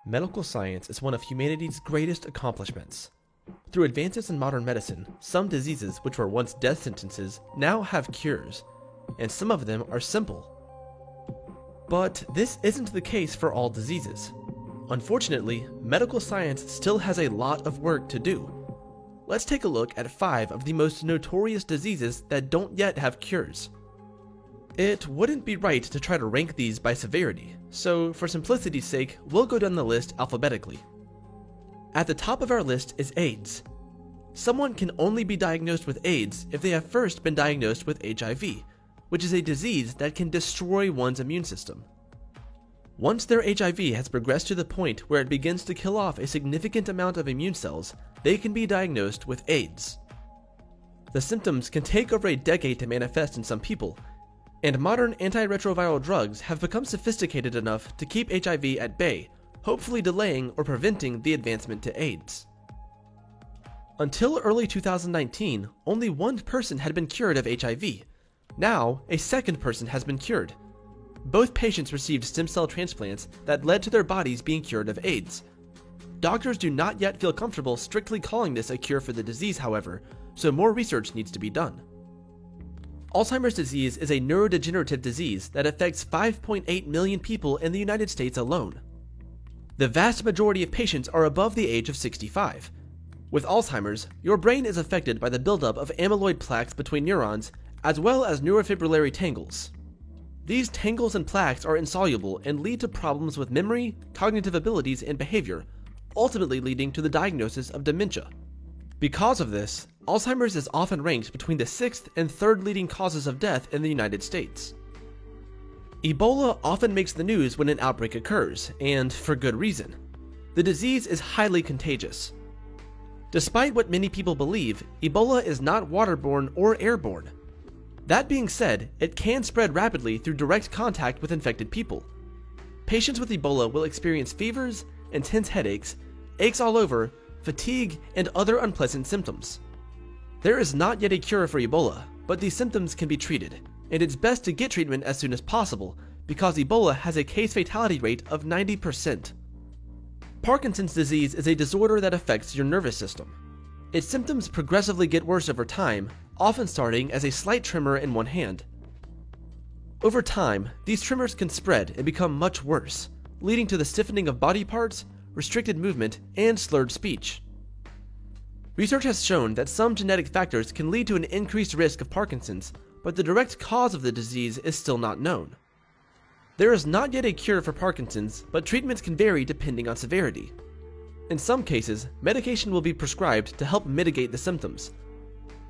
Medical science is one of humanity's greatest accomplishments. Through advances in modern medicine, some diseases which were once death sentences now have cures, and some of them are simple. But this isn't the case for all diseases. Unfortunately, medical science still has a lot of work to do. Let's take a look at 5 of the most notorious diseases that don't yet have cures. It wouldn't be right to try to rank these by severity, so for simplicity's sake, we'll go down the list alphabetically. At the top of our list is AIDS. Someone can only be diagnosed with AIDS if they have first been diagnosed with HIV, which is a disease that can destroy one's immune system. Once their HIV has progressed to the point where it begins to kill off a significant amount of immune cells, they can be diagnosed with AIDS. The symptoms can take over a decade to manifest in some people, and modern antiretroviral drugs have become sophisticated enough to keep HIV at bay, hopefully delaying or preventing the advancement to AIDS. Until early 2019, only one person had been cured of HIV. Now, a second person has been cured. Both patients received stem cell transplants that led to their bodies being cured of AIDS. Doctors do not yet feel comfortable strictly calling this a cure for the disease, however, so more research needs to be done. Alzheimer's disease is a neurodegenerative disease that affects 5.8 million people in the United States alone. The vast majority of patients are above the age of 65. With Alzheimer's, your brain is affected by the buildup of amyloid plaques between neurons, as well as neurofibrillary tangles. These tangles and plaques are insoluble and lead to problems with memory, cognitive abilities, and behavior, ultimately leading to the diagnosis of dementia. Because of this, Alzheimer's is often ranked between the 6th and 3rd leading causes of death in the United States. Ebola often makes the news when an outbreak occurs, and for good reason. The disease is highly contagious. Despite what many people believe, Ebola is not waterborne or airborne. That being said, it can spread rapidly through direct contact with infected people. Patients with Ebola will experience fevers, intense headaches, aches all over, fatigue, and other unpleasant symptoms. There is not yet a cure for Ebola, but these symptoms can be treated, and it's best to get treatment as soon as possible because Ebola has a case fatality rate of 90%. Parkinson's disease is a disorder that affects your nervous system. Its symptoms progressively get worse over time, often starting as a slight tremor in one hand. Over time, these tremors can spread and become much worse, leading to the stiffening of body parts, restricted movement, and slurred speech. Research has shown that some genetic factors can lead to an increased risk of Parkinson's, but the direct cause of the disease is still not known. There is not yet a cure for Parkinson's, but treatments can vary depending on severity. In some cases, medication will be prescribed to help mitigate the symptoms,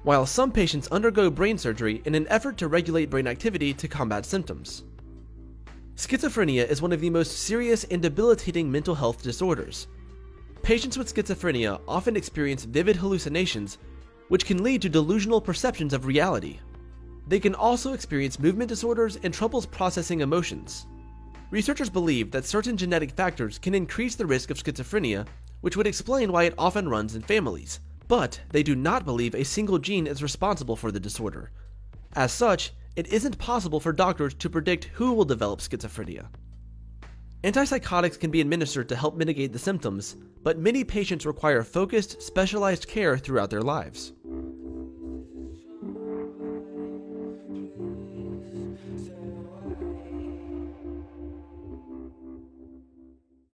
while some patients undergo brain surgery in an effort to regulate brain activity to combat symptoms. Schizophrenia is one of the most serious and debilitating mental health disorders. Patients with schizophrenia often experience vivid hallucinations, which can lead to delusional perceptions of reality. They can also experience movement disorders and troubles processing emotions. Researchers believe that certain genetic factors can increase the risk of schizophrenia, which would explain why it often runs in families, but they do not believe a single gene is responsible for the disorder. As such, it isn't possible for doctors to predict who will develop schizophrenia. Antipsychotics can be administered to help mitigate the symptoms, but many patients require focused, specialized care throughout their lives.